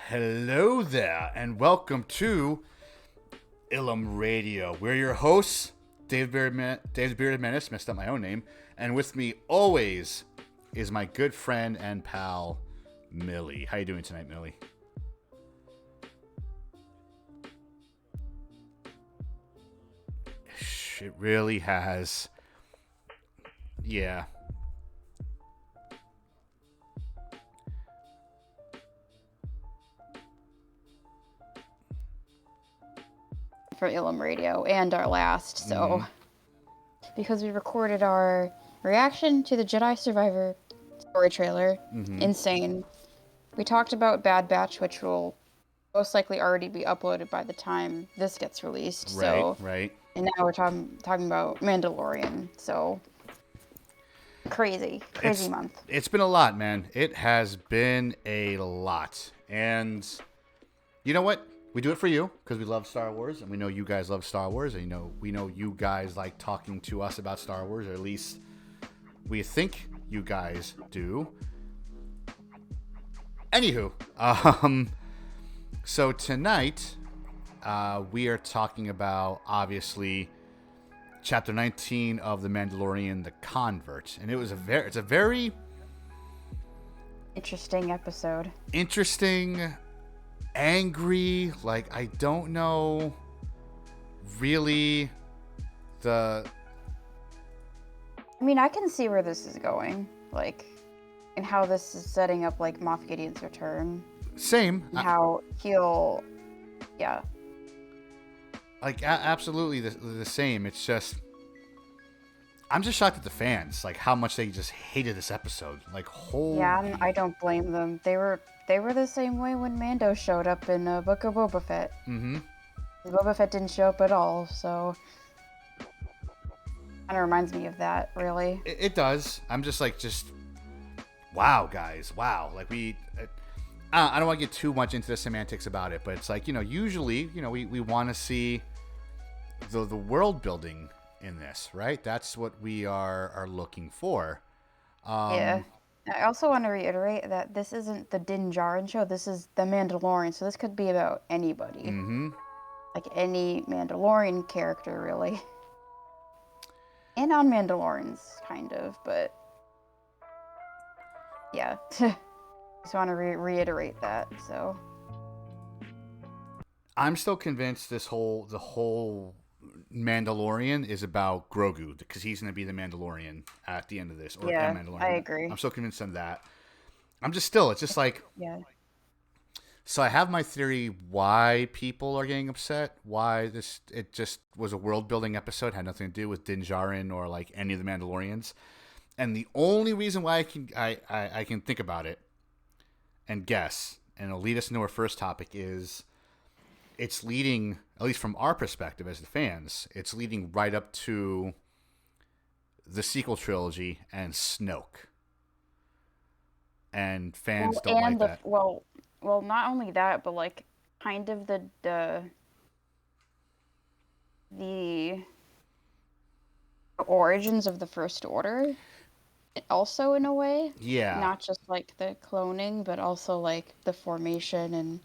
Hello there, and welcome to Ilum Radio. We're your hosts, Dave's Bearded Menace, messed up my own name, and with me always is my good friend and pal, Millie. How you doing tonight, Millie? It really has. Yeah. For Ilum Radio and our last, so because we recorded our reaction to the Jedi Survivor story trailer, insane. We talked about Bad Batch, which will most likely already be uploaded by the time this gets released. Right. And now we're talking about Mandalorian. So crazy month. It's been a lot, man. It has been a lot, and you know what? We do it for you because we love Star Wars, and we know you guys love Star Wars, and we know you guys like talking to us about Star Wars, or at least we think you guys do. Anywho, so tonight we are talking about obviously Chapter 19 of The Mandalorian: The Convert, and it's a very interesting episode. Interesting. Angry, like I don't know really I mean, I can see where this is going, like, and how this is setting up like Moff Gideon's return. Same. And how he'll, yeah. Like absolutely the same. It's just I'm just shocked at the fans, like how much they just hated this episode. Like holy. Yeah, I don't blame them. They were the same way when Mando showed up in Book of Boba Fett. Mm-hmm. Boba Fett didn't show up at all, so kind of reminds me of that, really. It does. I'm just wow, guys, wow. Like I don't want to get too much into the semantics about it, but it's like usually we want to see the world building in this, right? That's what we are looking for. Yeah. I also want to reiterate that this isn't the Din Djarin show. This is the Mandalorian, so this could be about anybody. Mm-hmm. Like any Mandalorian character, really. And non-Mandalorians, kind of, but yeah. Just want to reiterate that. So I'm still convinced the whole Mandalorian is about Grogu because he's going to be the Mandalorian at the end of this. Or yeah, Mandalorian. I agree. I'm still convinced of that. It's just like yeah. So I have my theory why people are getting upset. Why it just was a world building episode, had nothing to do with Din Djarin or like any of the Mandalorians. And the only reason why I can think about it and guess, and it'll lead us into our first topic, is it's leading, at least from our perspective as the fans, it's leading right up to the sequel trilogy and Snoke. And fans don't like that. Well, not only that, but like kind of the origins of the First Order. Also, in a way. Yeah. Not just like the cloning, but also like the formation and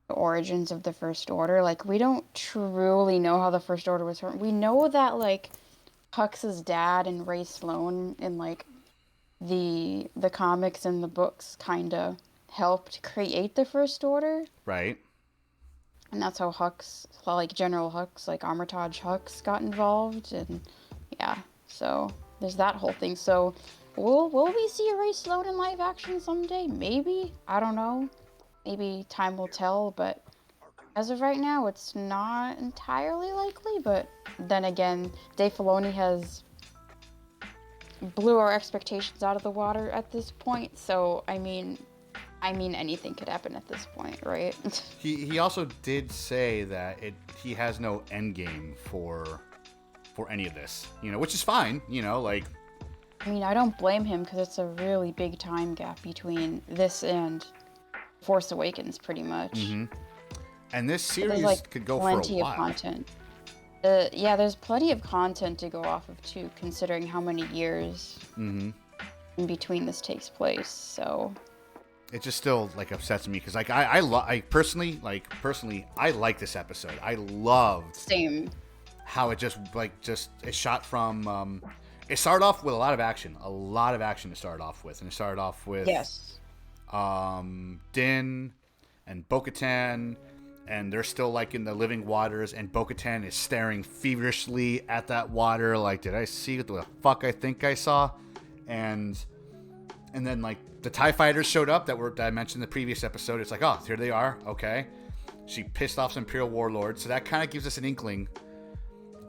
the origins of the First Order. Like, we don't truly know how the First Order was formed. We know that like Hux's dad and Ray Sloan in like the comics and the books kind of helped create the First Order. Right. And that's how Hux, like General Hux, like Armitage Hux, got involved. And yeah, so there's that whole thing. So will we see a Ray Sloan in live action someday? Maybe. I don't know. Maybe time will tell, but as of right now, it's not entirely likely. But then again, Dave Filoni has blew our expectations out of the water at this point. So I mean, anything could happen at this point, right? He also did say that he has no end game for any of this, which is fine, like. I mean, I don't blame him because it's a really big time gap between this and Force Awakens, pretty much. Mm-hmm. And this series like could go for a while. Plenty of content. Yeah, there's plenty of content to go off of too, considering how many years in between this takes place. So it just still like upsets me because like I personally I like this episode. I loved Same. how it just it shot from. It started off with a lot of action to start off with, and it started off with Yes. Din and Bo-Katan, and they're still like in the living waters, and Bo-Katan is staring feverishly at that water like, did I see what the fuck I think I saw? And then like the TIE fighters showed up that I mentioned in the previous episode. It's like, oh, here they are. Okay. She pissed off some Imperial warlords, so that kind of gives us an inkling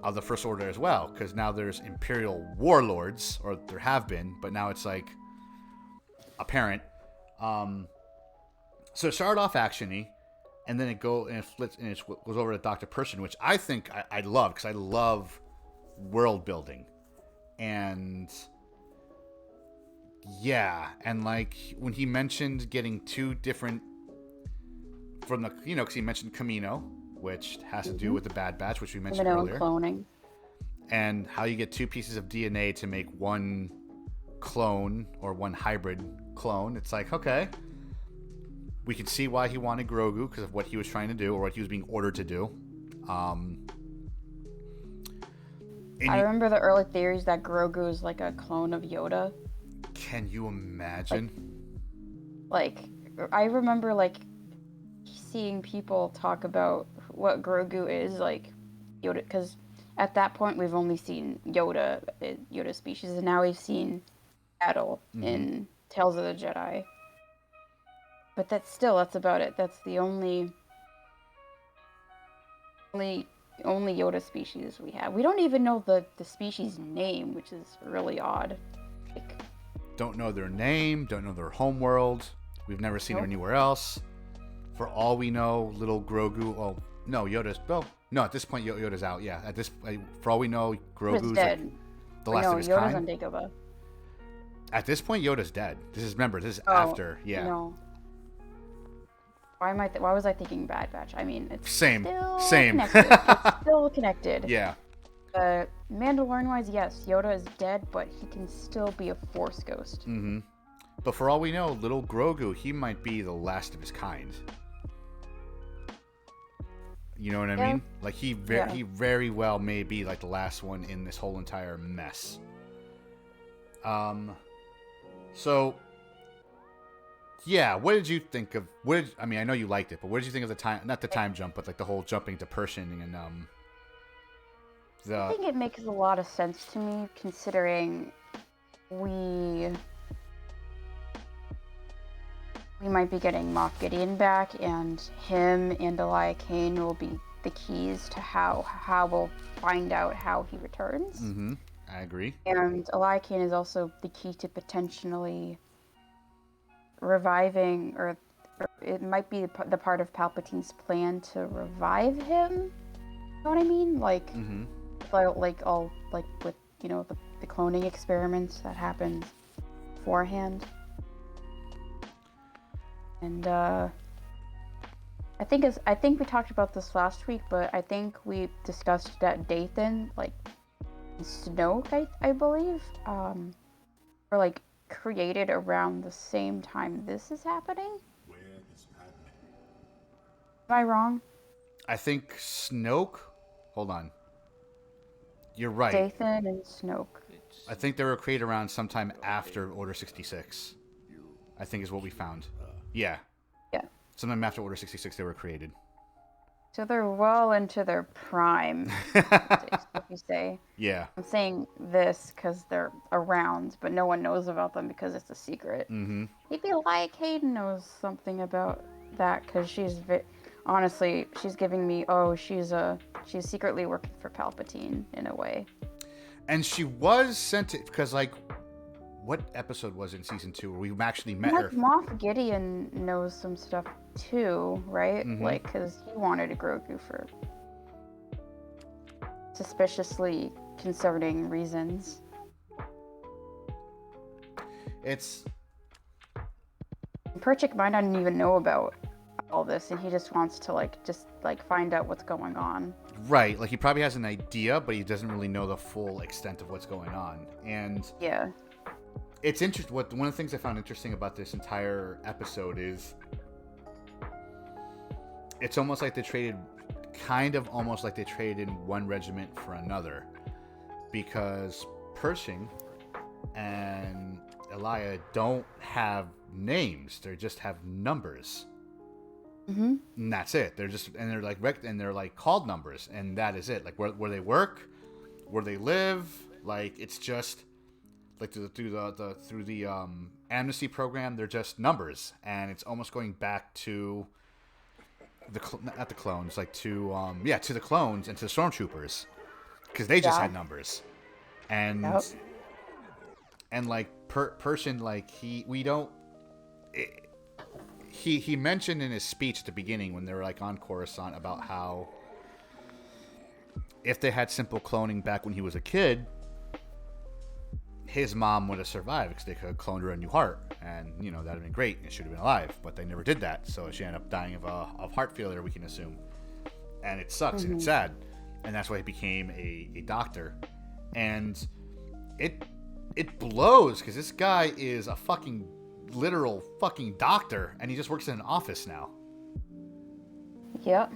of the First Order as well, because now there's Imperial warlords, or there have been, but now it's like apparent. So it started off actiony, and then it flips and it goes over to Dr. Pershing, which I think I love, because I love world building. And yeah, and like when he mentioned getting two different from the, because he mentioned Camino, which has to do with the Bad Batch, which we mentioned earlier. Cloning. And how you get two pieces of DNA to make one clone or one hybrid clone. It's like, okay, we can see why he wanted Grogu because of what he was trying to do or what he was being ordered to do. I remember the early theories that Grogu is like a clone of Yoda. Can you imagine? Like I remember like seeing people talk about what Grogu is, like Yoda, because at that point we've only seen Yoda species, and now we've seen Battle in Tales of the Jedi. But that's about it. That's the only Yoda species we have. We don't even know the species name, which is really odd. Like, don't know their name, don't know their homeworld. We've never seen her anywhere else. For all we know, little Grogu. Oh no, Yoda's. Well, no. At this point, Yoda's out. Yeah. At this, for all we know, Grogu's dead. Like the last of his Yoda's kind. On Dagobah. At this point, Yoda's dead. This is after. Yeah. No. Why was I thinking Bad Batch? I mean, it's same. Connected. It's still connected. Yeah. Mandalorian-wise, yes, Yoda is dead, but he can still be a Force ghost. Mm-hmm. But for all we know, little Grogu, he might be the last of his kind. You know what I mean? Like he very well may be like the last one in this whole entire mess. So yeah, what did you think of? I know you liked it, but what did you think of the time? Not the time jump, but like the whole jumping to Pershing and I think it makes a lot of sense to me, considering we might be getting Moff Gideon back, and him and Elia Kane will be the keys to how we'll find out how he returns. Mm-hmm. I agree. And Elia Kane is also the key to potentially reviving, or it might be the part of Palpatine's plan to revive him. You know what I mean? Like, with the cloning experiments that happened beforehand. And I think we talked about this last week, but I think we discussed that Dathan, like Snoke, I believe, were like created around the same time this is happening. Am I wrong? I think Snoke. Hold on. You're right. Dathan and Snoke. I think they were created around sometime after Order 66. I think is what we found. Yeah. Yeah. Sometime after Order 66 they were created. So they're well into their prime, if you say. Yeah. I'm saying this because they're around, but no one knows about them because it's a secret. Mm-hmm. Maybe Elia Kane knows something about that, because honestly, she's giving me, she's secretly working for Palpatine in a way. And she was sent to, because like, what episode was it in season 2 where we actually met her? Moff Gideon knows some stuff too, right? Mm-hmm. Like, because he wanted a Grogu for suspiciously concerning reasons. Perchik might not even know about all this, and he just wants to find out what's going on. Right, like he probably has an idea, but he doesn't really know the full extent of what's going on. And yeah, it's interesting. One of the things I found interesting about this entire episode is it's almost like they traded, almost like they traded one regiment for another, because Pershing and Elia don't have names; they just have numbers. Mm-hmm. And that's it. They're like called numbers, and that is it. Like where they work, where they live. Like it's just like through the amnesty program, they're just numbers, and it's almost going back to not the clones, like to the clones and to the stormtroopers, because they just had numbers, and and like Pershing, like he mentioned in his speech at the beginning when they were like on Coruscant about how if they had simple cloning back when he was a kid, his mom would have survived because they could have cloned her a new heart, and that would have been great and she would have been alive, but they never did that, so she ended up dying of heart failure, we can assume, and it sucks and it's sad, and that's why he became a doctor, and it blows because this guy is a fucking literal fucking doctor, and he just works in an office now. Yep.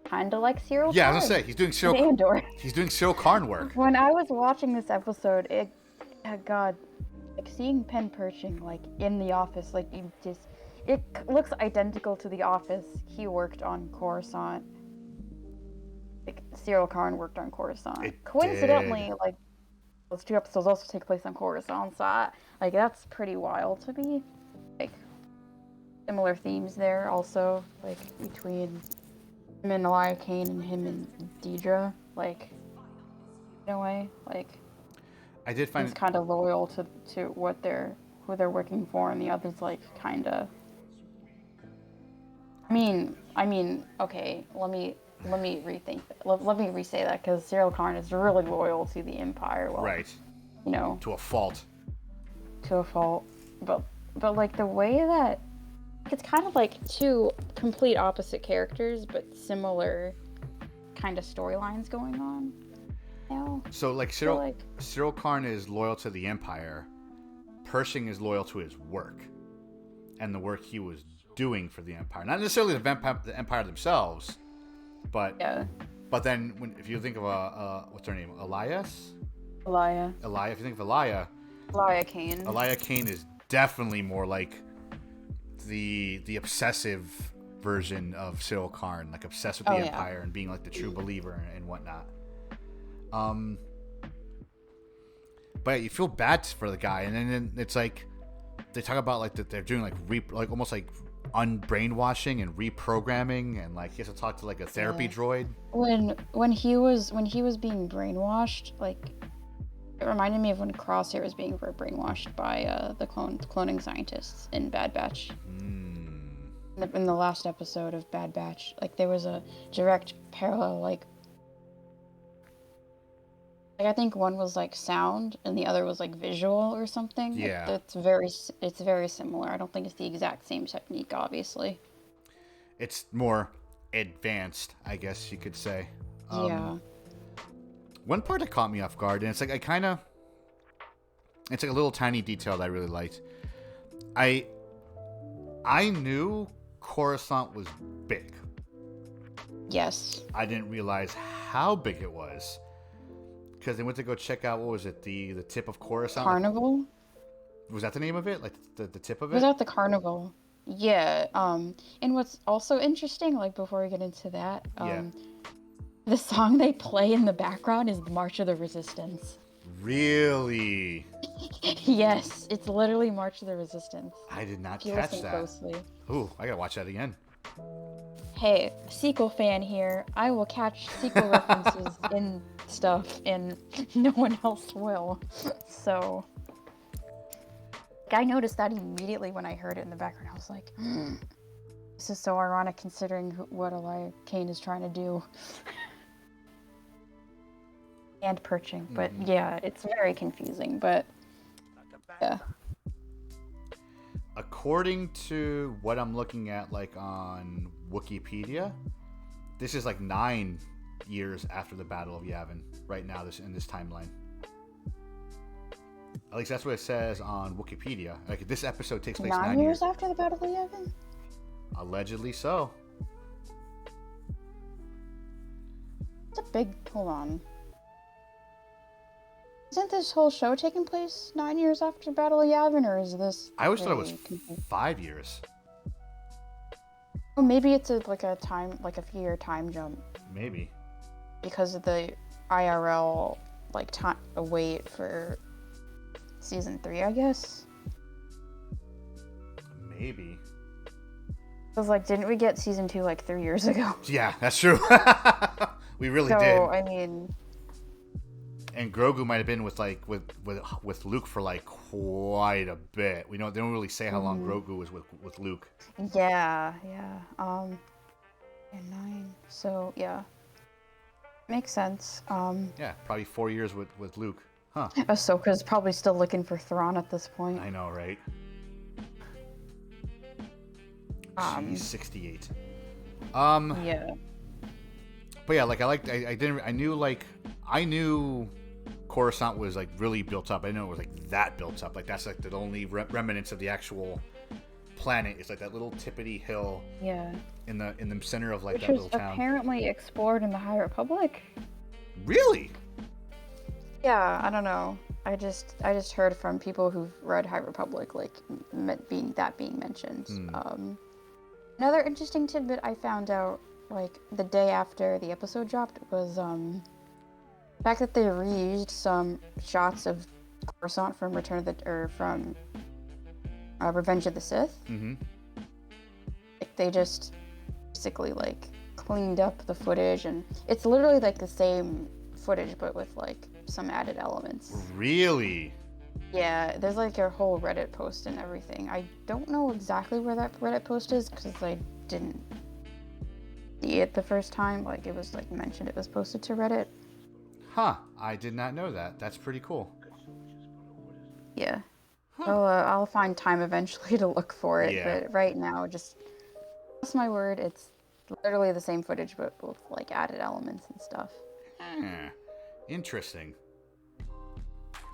Kind of like Cyril. Yeah, I was gonna say he's doing Cyril Karn work. When I was watching this episode, God, like seeing Penn Pershing like in the office, like it looks identical to the office he worked on Coruscant. Like Cyril Karn worked on Coruscant. Coincidentally, like those two episodes also take place on Coruscant, so that's pretty wild to me. Like similar themes there also, like between him and Elia Kane and him and Deidre, like in a way, like I did find he's kind of loyal to who they're working for, and the others like kind of. I mean, okay, let me rethink. Let me re-say that, because Cyril Karn is really loyal to the Empire. Well, right. To a fault. But like the way that it's kind of like two complete opposite characters, but similar kind of storylines going on. So like Cyril Karn is loyal to the Empire. Pershing is loyal to his work and the work he was doing for the Empire. Not necessarily the Empire themselves, but But then if you think of what's her name, Elia. If you think of Elia Kane is definitely more like the obsessive version of Cyril Karn, like obsessed with the Empire and being like the true believer and whatnot. But you feel bad for the guy, and then it's like they talk about like that they're doing like almost like unbrainwashing and reprogramming, and like he has to talk to like a therapy droid. When he was being brainwashed, like it reminded me of when Crosshair was being brainwashed by the cloning scientists in Bad Batch. In the last episode of Bad Batch, like there was a direct parallel, like I think one was like sound and the other was like visual or something. Yeah. It's very similar. I don't think it's the exact same technique, obviously. It's more advanced, I guess you could say. One part that caught me off guard, and it's like it's like a little tiny detail that I really liked. I knew Coruscant was big. Yes. I didn't realize how big it was. Because they went to go check out, what was it, the tip of Coruscant? Carnival? Was that the name of it? Like the tip of it? Was that the Carnival? Yeah. And what's also interesting, like before we get into that, the song they play in the background is the March of the Resistance. Really? Yes, it's literally March of the Resistance. I did not catch that. Closely. Ooh, I gotta watch that again. Hey, sequel fan here. I will catch sequel references in stuff, and no one else will. So, I noticed that immediately when I heard it in the background. I was like, this is so ironic considering what Elia Kane is trying to do. And Pershing, but yeah, it's very confusing, but yeah. According to what I'm looking at, like on Wikipedia, this is like 9 years after the Battle of Yavin right now. In this timeline. At least that's what it says on Wikipedia. Like, this episode takes place 9 9 years years. after the Battle of Yavin? Allegedly so. It's a big... Hold on. Isn't this whole show taking place 9 years after Battle of Yavin, or is this... I always thought it was 5 years. Oh, maybe it's a few year time jump. Maybe. Because of the IRL, like, time wait for season 3, I guess? Maybe. I was like, didn't we get season 2 like 3 years ago? Yeah, that's true. We really did. So, I mean... And Grogu might have been with Luke for like quite a bit. They don't really say how long Grogu was with Luke. Yeah. And 9. So yeah, makes sense. Yeah, probably 4 years with Luke. Huh. Ahsoka's probably still looking for Thrawn at this point. I know, right? She's 68. Yeah. But yeah, like I knew Coruscant was like really built up. I didn't know it was like that built up. Like that's like the only remnants of the actual planet. It's like that little tippity hill. Yeah. In the center of like Which that little town. Which was apparently explored in the High Republic. Really? Yeah, I don't know. I just heard from people who've read High Republic like being mentioned. Another interesting tidbit I found out like the day after the episode dropped was the fact that they reused some shots of Coruscant from Revenge of the Sith. Mm-hmm. Like they just basically like cleaned up the footage, and it's literally like the same footage but with like some added elements. Really? Yeah, there's like a whole Reddit post and everything. I don't know exactly where that Reddit post is because I didn't see it the first time. Like it was like mentioned it was posted to Reddit. Huh, I did not know that. That's pretty cool. Yeah. Huh. I'll find time eventually to look for it, Yeah. But right now, just trust my word, it's literally the same footage, but with like added elements and stuff. Interesting.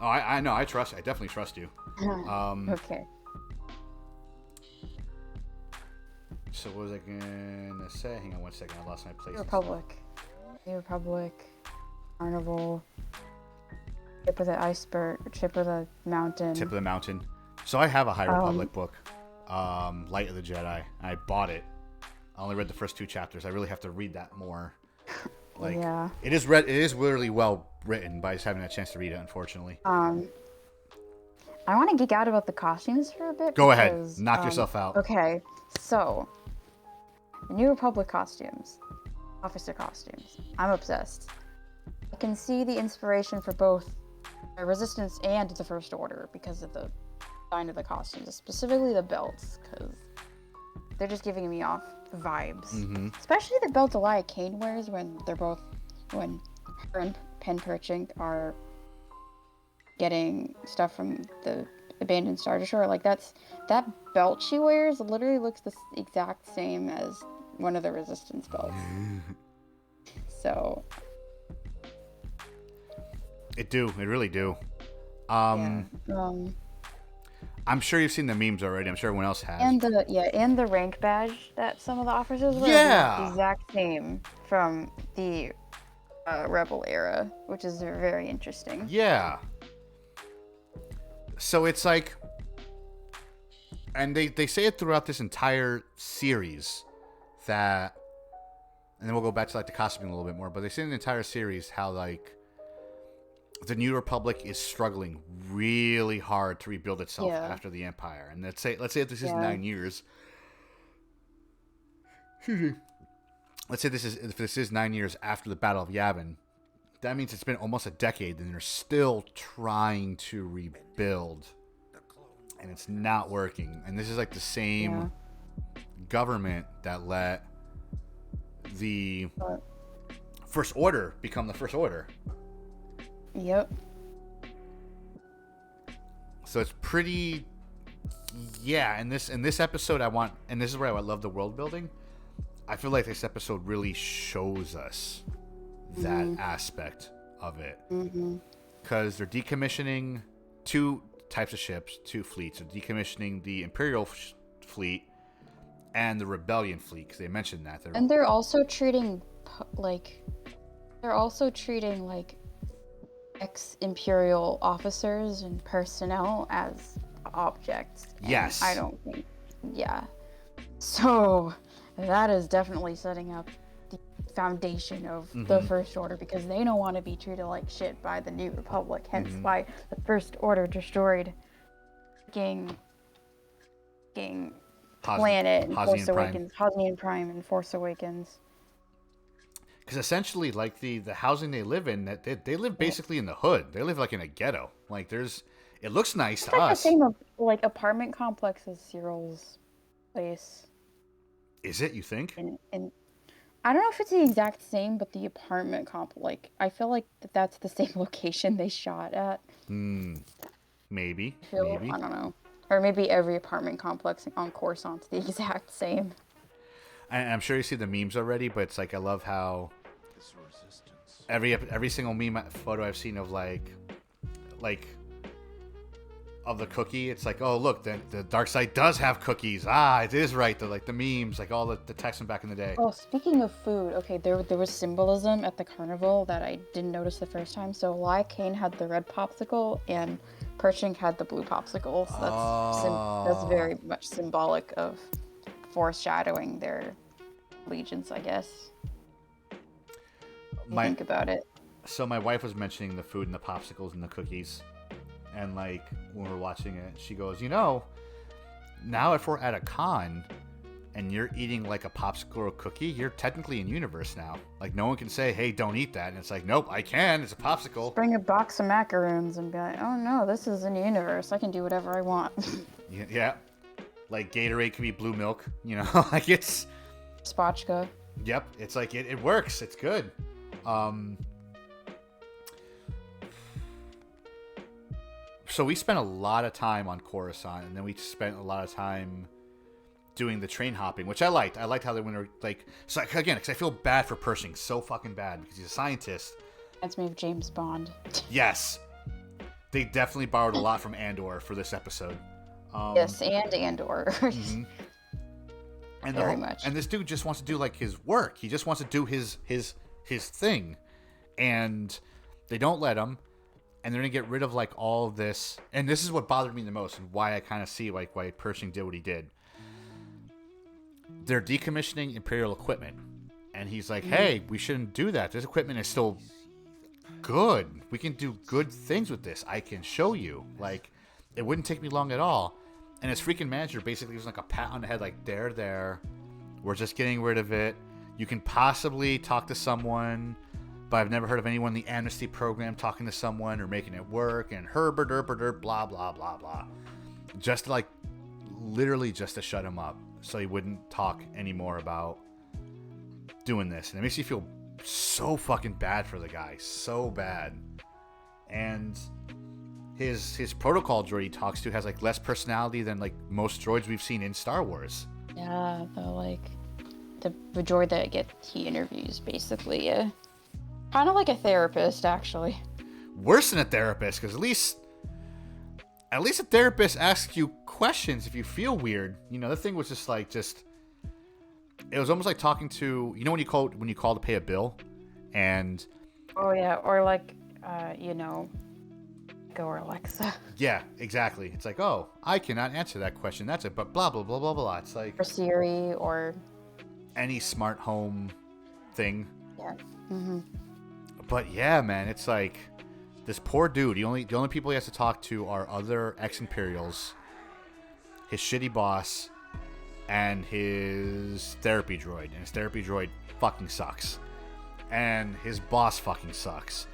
Oh, I know. I definitely trust you. Okay. So what was I gonna say? Hang on one second. I lost my place. New Republic. Carnival. Tip of the iceberg. Tip of the mountain. Tip of the mountain. So I have a High Republic book, Light of the Jedi. I bought it. I only read the first 2 chapters. I really have to read that more. Like, yeah. It is really well written, but I just haven't had a chance to read it, unfortunately. I want to geek out about the costumes for a bit. Go ahead. Knock yourself out. Okay. So, the New Republic costumes. Officer costumes. I'm obsessed. I can see the inspiration for both the Resistance and the First Order because of the design of the costumes, specifically the belts, because they're just giving me off vibes. Mm-hmm. Especially the belt Elia Kane wears when her and Pen Perchink are getting stuff from the abandoned Star Destroyer. Like that belt she wears literally looks the exact same as one of the Resistance belts. So. It really do. Yeah. I'm sure you've seen the memes already. I'm sure everyone else has. And the rank badge that some of the officers wear Yeah. is the exact same from the Rebel era, which is very interesting. Yeah. So it's like, and they say it throughout this entire series that, and then we'll go back to like the costuming a little bit more, but they say in the entire series how like the New Republic is struggling really hard to rebuild itself after the Empire. And let's say if this is 9 years. Excuse me. Let's say if this is 9 years after the Battle of Yavin. That means it's been almost a decade and they're still trying to rebuild. And it's not working. And this is like the same government that let the First Order become the First Order. Yep. So it's pretty, in this episode and this is where I love the world building. I feel like this episode really shows us that aspect of it. Because they're decommissioning two types of ships, two fleets, of decommissioning the Imperial fleet and the Rebellion fleet, because they mentioned that. And they're also treating like ex-Imperial officers and personnel as objects. Yes. I don't think, yeah. So that is definitely setting up the foundation of the First Order, because they don't want to be treated like shit by the New Republic. Hence why the First Order destroyed planet and Force Awakens, Hosnian Prime and Force Awakens. Because essentially, like the housing they live in, that they live basically in the hood. They live like in a ghetto. Like it looks nice to us. It's like the same apartment complex as Cyril's place. Is it? You think? And I don't know if it's the exact same, but the apartment complex. I feel like that's the same location they shot at. Maybe. I don't know. Or maybe every apartment complex on Coruscant's the exact same. I'm sure you see the memes already, but it's like I love how every single meme photo I've seen of like of the cookie, it's like, oh look, the dark side does have cookies. It is right. The memes, like all the text from back in the day. Oh, speaking of food, okay, there was symbolism at the carnival that I didn't notice the first time. So Lia Kane had the red popsicle and Pershing had the blue popsicle. So that's very much symbolic of foreshadowing their allegiance, I guess. Think about it. So my wife was mentioning the food and the popsicles and the cookies, and like when we're watching it, she goes, now if we're at a con and you're eating like a popsicle or a cookie, you're technically in universe now. Like no one can say, hey, don't eat that. And it's like, nope, I can. It's a popsicle. Just bring a box of macaroons and be like, oh no, this is in universe. I can do whatever I want. Yeah. Like Gatorade can be blue milk, like it's... Spotchka. Yep, it's like, it works. It's good. So we spent a lot of time on Coruscant, and then we spent a lot of time doing the train hopping, which I liked. I liked how they went, like... So again, because I feel bad for Pershing, so fucking bad, because he's a scientist. That's me with James Bond. Yes. They definitely borrowed a lot from Andor for this episode. Yes, and Andor. And very much. And this dude just wants to do like his work. He just wants to do his thing, and they don't let him. And they're gonna get rid of like all of this. And this is what bothered me the most, and why I kind of see like why Pershing did what he did. They're decommissioning Imperial equipment, and he's like, "Hey, we shouldn't do that. This equipment is still good. We can do good things with this. I can show you. Like, it wouldn't take me long at all." And his freaking manager basically was like a pat on the head, like, there. We're just getting rid of it. You can possibly talk to someone, but I've never heard of anyone in the amnesty program talking to someone or making it work, and Herbert, blah, blah, blah, blah. Just to, like, literally just to shut him up so he wouldn't talk anymore about doing this. And it makes you feel so fucking bad for the guy. So bad. And... His protocol droid he talks to has like less personality than like most droids we've seen in Star Wars. Yeah, the droid that he interviews basically, kind of like a therapist actually. Worse than a therapist, because at least a therapist asks you questions if you feel weird. The thing was just it was almost like talking to when you call to pay a bill, and oh yeah, or like or Alexa. Yeah, exactly. It's like, oh, I cannot answer that question. That's it. But blah, blah, blah, blah, blah. It's like... Or Siri, or... any smart home thing. Yeah. Mm-hmm. But yeah, man, it's like... This poor dude, the only people he has to talk to are other ex-Imperials, his shitty boss, and his therapy droid. And his therapy droid fucking sucks. And his boss fucking sucks.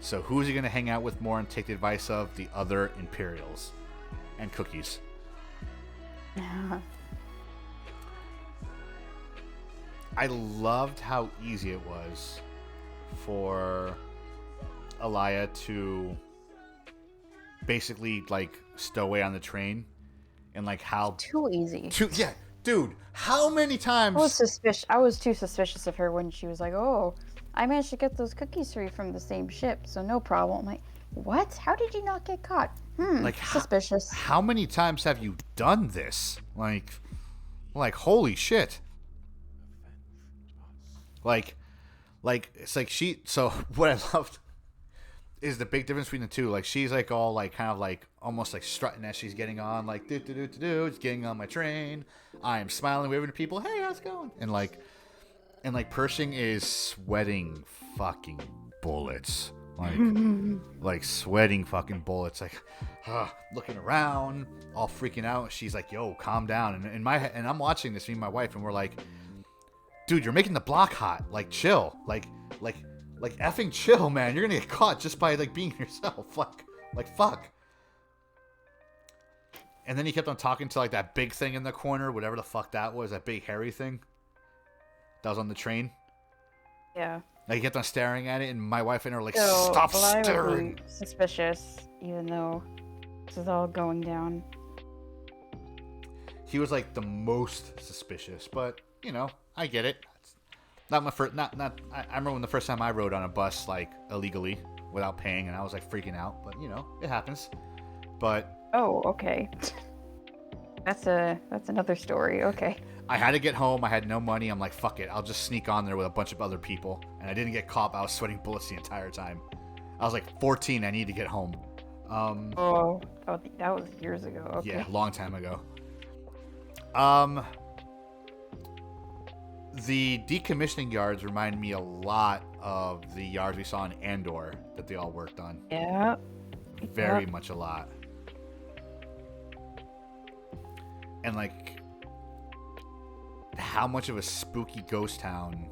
So who's he going to hang out with more and take the advice of? The other Imperials. And cookies. Yeah. I loved how easy it was for Elia to basically, like, stow away on the train. And, like, how... Too easy. Yeah, dude, how many times... I was too suspicious of her when she was like, oh... I managed to get those cookies for you from the same ship, so no problem. I'm like, what? How did you not get caught? Like, Suspicious. how many times have you done this? Like holy shit. Like it's like so what I loved is the big difference between the two. Like, she's like all like kind of like almost like strutting as she's getting on, like it's getting on my train. I am smiling, waving to people, hey, how's it going? And Pershing is sweating fucking bullets. Like sweating fucking bullets, like looking around, all freaking out. She's like, yo, calm down. And in my head, and I'm watching this, me and my wife, and we're like, dude, you're making the block hot. Like, chill. Like effing chill, man. You're gonna get caught just by like being yourself. Like fuck. And then he kept on talking to like that big thing in the corner, whatever the fuck that was, that big hairy thing that was on the train. Yeah. Like, he kept on staring at it, and my wife and her were like, So, stop well, I staring. would be suspicious, even though this is all going down. He was like the most suspicious, but you know, I get it. Not my first. Not. I remember when the first time I rode on a bus like illegally without paying, and I was like freaking out. But you know, it happens. But Oh, okay. That's another story. Okay. I had to get home. I had no money. I'm like, fuck it. I'll just sneak on there with a bunch of other people, and I didn't get caught. I was sweating bullets the entire time. I was like 14. I need to get home. Oh, that was years ago. Okay. Yeah, long time ago. The decommissioning yards remind me a lot of the yards we saw in Andor that they all worked on. Yeah. Very much a lot. And like how much of a spooky ghost town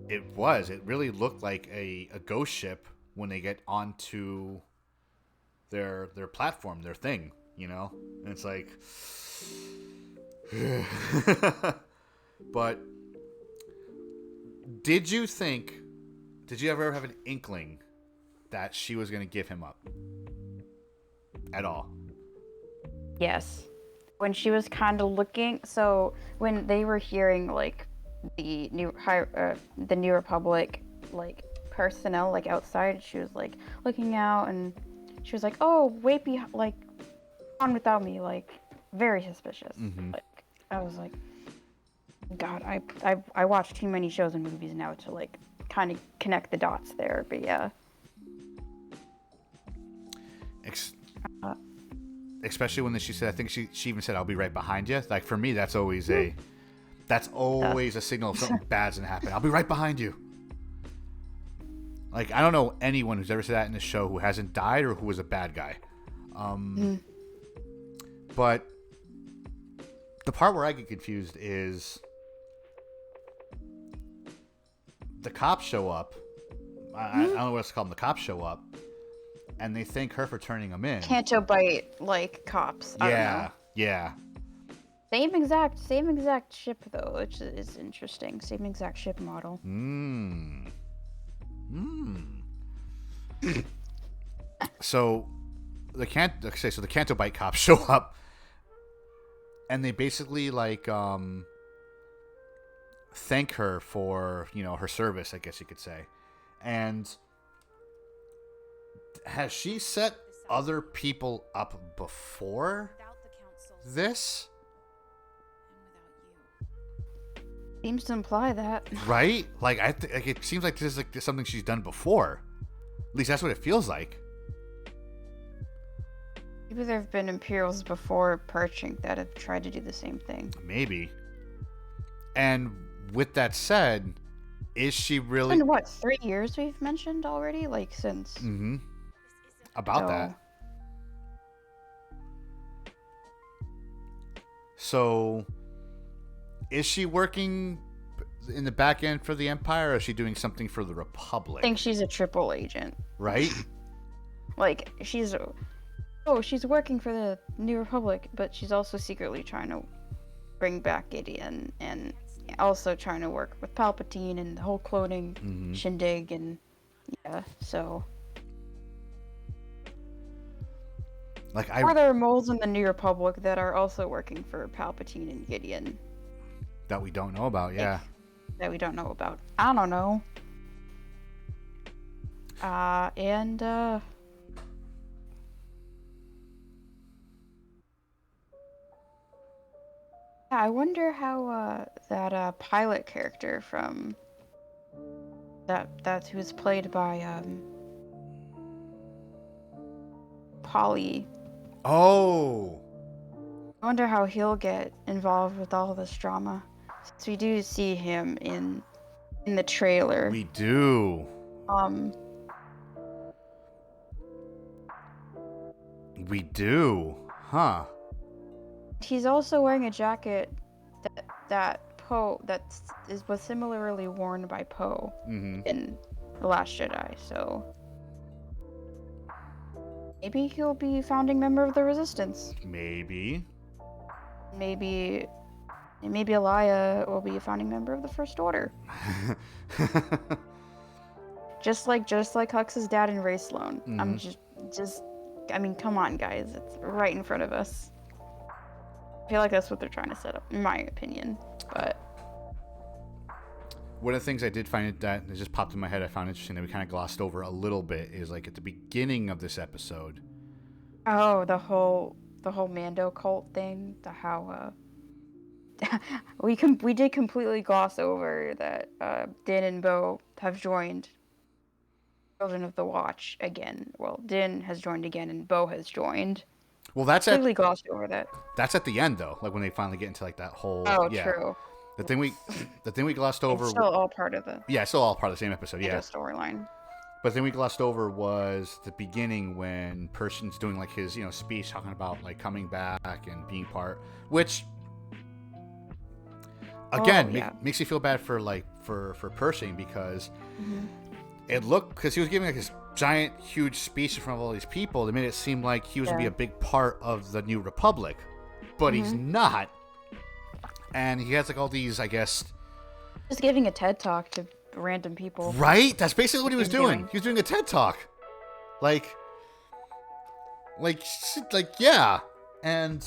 it was. It really looked like a ghost ship when they get onto their platform, their thing, you know? And it's like but did you ever have an inkling that she was going to give him up at all? Yes. When she was kind of looking, so when they were hearing like the New Republic like personnel like outside, she was like looking out, and she was like, "Oh, wait, like on without me," like very suspicious. Mm-hmm. Like I was like, God, I watch too many shows and movies now to like kind of connect the dots there, but yeah. Especially when she said, I think she even said, "I'll be right behind you." Like, for me, that's always a signal of something bad's gonna happen. I'll be right behind you. Like, I don't know anyone who's ever said that in the show who hasn't died or who was a bad guy. But the part where I get confused is the cops show up. I don't know what else to call them. The cops show up, and they thank her for turning them in. Canto bite like cops. I don't know. Yeah. Same exact ship though, which is interesting. Same exact ship model. So the Canto bite cops show up, and they basically like thank her for, you know, her service, I guess you could say. And has she set other people up before this? Seems to imply that. Right? Like, like it seems like this is like something she's done before. At least that's what it feels like. Maybe there have been Imperials before Pershing that have tried to do the same thing. Maybe. And with that said, is she really... It's been, what, 3 years we've mentioned already? Like, since... Mm-hmm. About that. So, is she working in the back end for the Empire, or is she doing something for the Republic? I think she's a triple agent. Right? Like, she's working for the New Republic, but she's also secretly trying to bring back Gideon, and also trying to work with Palpatine and the whole cloning shindig, and yeah, so... Like, Are there moles in the New Republic that are also working for Palpatine and Gideon? That we don't know about, yeah. That we don't know about. I don't know. And I wonder how that pilot character from that who was played by Polly. Oh, I wonder how he'll get involved with all this drama. So we do see him in the trailer. we do. Um, We do. Huh. he's also wearing a jacket was similarly worn by Poe in The Last Jedi. So maybe he'll be founding member of the Resistance. Maybe. Maybe Elia will be a founding member of the First Order. just like Hux's dad and Ray Sloan. I'm I mean, come on, guys. It's right in front of us. I feel like that's what they're trying to set up, in my opinion. But one of the things I did find that it just popped in my head, I found interesting that we kind of glossed over a little bit is like at the beginning of this episode. Oh, the whole Mando cult thing. We did completely gloss over that Din and Bo have joined Children of the Watch again. Well, Din has joined again, and Bo has joined. Well, that's completely glossed over that. That's at the end, though. Like when they finally get into like that whole. Oh, yeah. True. The thing we glossed over. It's still all part of the. Yeah, it's still all part of the same episode. Yeah. Storyline. But the thing we glossed over was the beginning when Pershing's doing like his speech talking about like coming back and being part, which again makes you feel bad for Pershing because. It looked, because he was giving like this giant, huge speech in front of all these people. It made it seem like he was going to be a big part of the New Republic. But he's not. And he has like all these, I guess... Just giving a TED Talk to random people. Right? That's basically what he was doing. He was doing a TED Talk. Like, yeah. And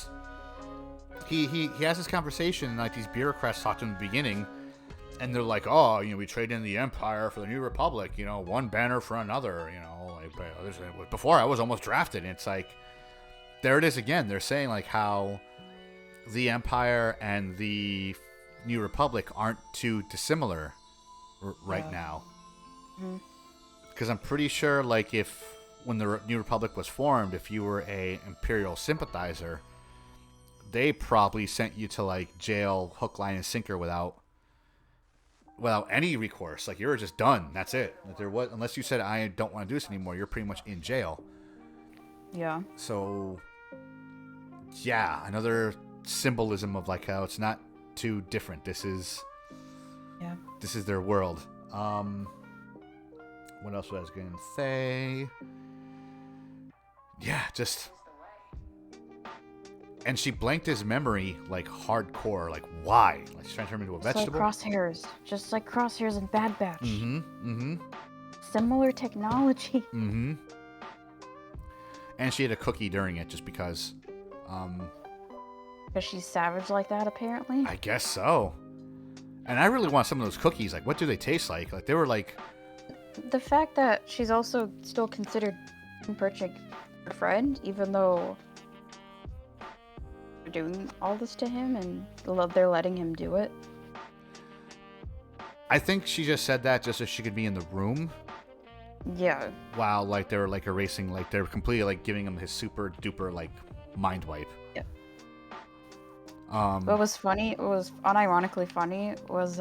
he has this conversation, and like these bureaucrats talk to him in the beginning. And they're like, oh, we trade in the Empire for the New Republic, one banner for another, like, before I was almost drafted. And it's like, there it is again. They're saying like how the Empire and the New Republic aren't too dissimilar right now. Because I'm pretty sure like when the New Republic was formed, if you were a Imperial sympathizer, they probably sent you to like jail, hook, line, and sinker without any recourse. Like, you were just done. That's it. Like, unless you said, I don't want to do this anymore, you're pretty much in jail. Yeah. So, yeah, another symbolism of like how it's not too different. This is their world. What else was I going to say? Yeah, just... And she blanked his memory, like, hardcore. Like, why? Like, she's trying to turn him into a vegetable? Just like Crosshairs in Bad Batch. Similar technology. And she had a cookie during it just because... Because she's savage like that, apparently? I guess so. And I really want some of those cookies. Like, what do they taste like? Like, they were like... The fact that she's also still considered Perchik her friend, even though... doing all this to him and they're letting him do it. I think she just said that just so she could be in the room. Yeah. While like they were like erasing, like they're completely like giving him his super duper like mind wipe. Yeah. What was funny, what was unironically funny, was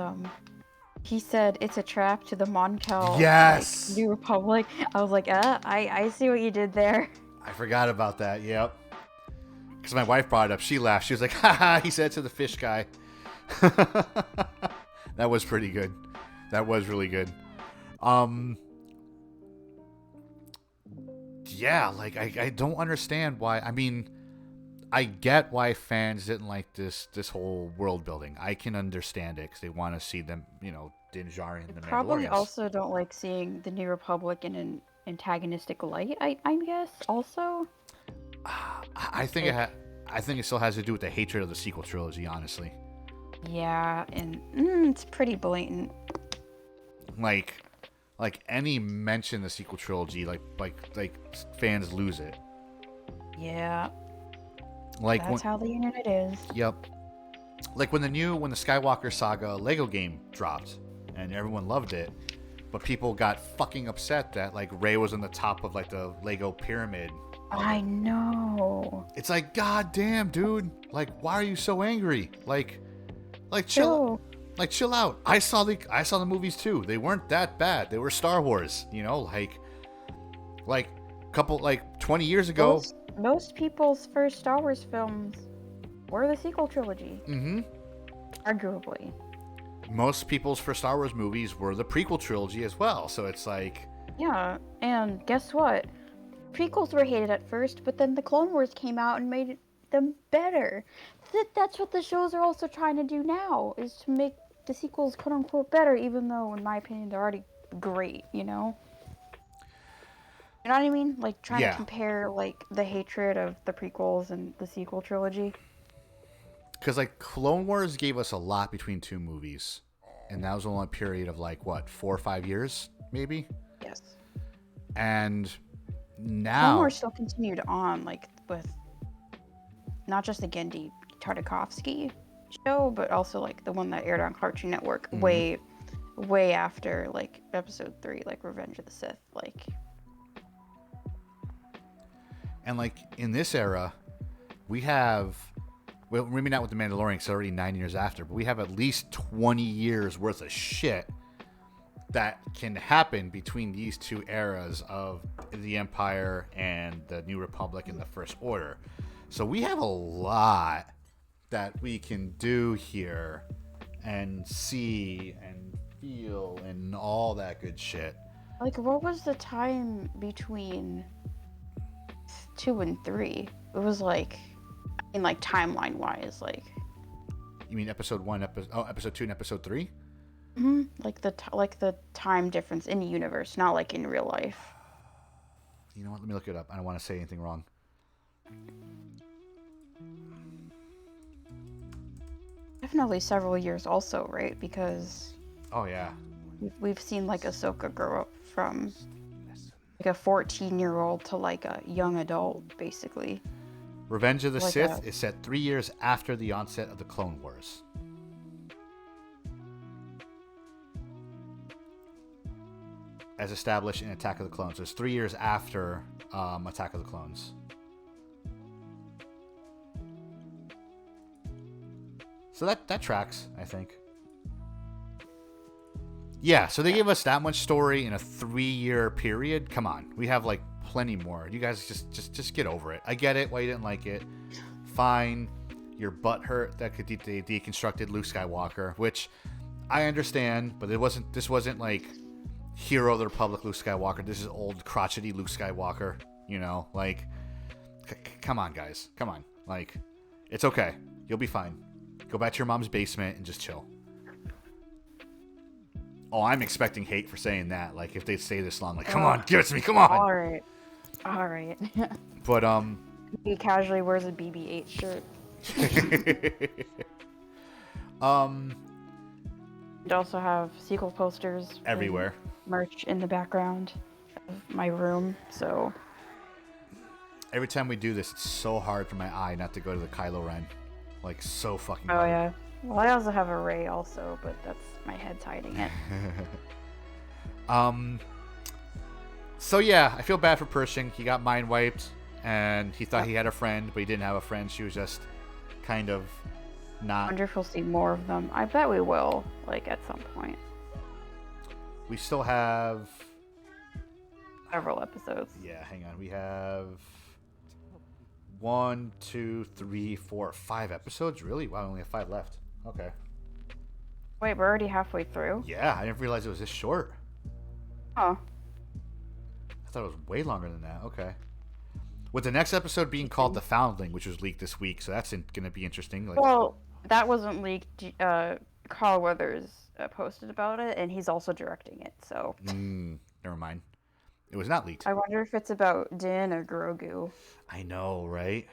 he said it's a trap to the Moncal like, New Republic. I was like, I see what you did there. I forgot about that. Yep. Because my wife brought it up. She laughed. She was like, haha, he said to the fish guy. That was pretty good. That was really good. Yeah, like, I don't understand why. I mean, I get why fans didn't like this whole world building. I can understand it because they want to see them, Din Djarin and the Mandalorians. Probably also don't like seeing the New Republic in an antagonistic light, I guess, also. I think it still has to do with the hatred of the sequel trilogy, honestly. Yeah, and it's pretty blatant. Like any mention of the sequel trilogy, like fans lose it. Yeah. Like that's how the internet is. Yep. like when the Skywalker Saga Lego game dropped and everyone loved it, but people got fucking upset that like Rey was on the top of like the Lego pyramid. I know. It's like, god damn, dude. Like, why are you so angry? Like chill. Like, chill out. I saw the movies too. They weren't that bad. They were Star Wars, you know, like couple 20 years ago. Most people's first Star Wars films were the sequel trilogy. Mm-hmm. Arguably. Most people's first Star Wars movies were the prequel trilogy as well. So it's like, yeah, and guess what? Prequels were hated at first, but then the Clone Wars came out and made them better. That's what the shows are also trying to do now, is to make the sequels quote-unquote better, even though, in my opinion, they're already great, you know? You know what I mean? Like, trying to compare, like, the hatred of the prequels and the sequel trilogy. Because, like, Clone Wars gave us a lot between two movies. And that was only a period of, like, what, 4 or 5 years, maybe? Yes. And now... Clone Wars still continued on, like, with not just the Genndy Tartakovsky show, but also, like, the one that aired on Cartoon Network way after, like, Episode 3, like, Revenge of the Sith, like... And, like, in this era, we have... Well, maybe not with The Mandalorian, because it's already 9 years after, but we have at least 20 years worth of shit that can happen between these two eras of the Empire and the New Republic and the First Order. So we have a lot that we can do here and see and feel and all that good shit. Like, what was the time between 2 and 3? It was like... in like timeline wise, like, you mean episode 2 and episode 3? Mm-hmm. Like the time difference in the universe, not like in real life. You know what? Let me look it up. I don't want to say anything wrong. Definitely several years, also, right? Because oh yeah, we've seen like Ahsoka grow up from like a 14-year-old to like a young adult, basically. Revenge of the Sith is set 3 years after the onset of the Clone Wars. As established in Attack of the Clones. It's 3 years after Attack of the Clones. So that tracks, I think. Yeah, so they gave us that much story in a 3-year period. Come on, we have like plenty more. You guys just get over it. I get it why you didn't like it. Fine. Your butt hurt that they deconstructed Luke Skywalker, which I understand, but this wasn't like Hero of the Republic Luke Skywalker. This is old crotchety Luke Skywalker, you know? Like, come on, guys. Come on. Like, it's okay. You'll be fine. Go back to your mom's basement and just chill. Oh, I'm expecting hate for saying that. Like, if they stay this long, like, come on, give it to me, come on. All right. But he casually wears a BB-8 shirt. I'd also have sequel posters everywhere, merch in the background of my room. So every time we do this, it's so hard for my eye not to go to the Kylo Ren. Like, so fucking hard. Oh yeah. Well, I also have a Rey also, but that's my head's hiding it. So yeah, I feel bad for Pershing. He got mind wiped, and he thought he had a friend, but he didn't have a friend. She was just kind of not. I wonder if we'll see more of them. I bet we will, like, at some point. We still have several episodes. Yeah, hang on. We have 1, 2, 3, 4, 5 episodes. Really? Wow, we only have 5 left. Okay. Wait, we're already halfway through? Yeah, I didn't realize it was this short. Oh. I thought it was way longer than that. Okay. With the next episode being called The Foundling, which was leaked this week, so that's going to be interesting. Like, well, that wasn't leaked. Carl Weathers posted about it, and he's also directing it, so... never mind. It was not leaked. I wonder if it's about Din or Grogu. I know, right?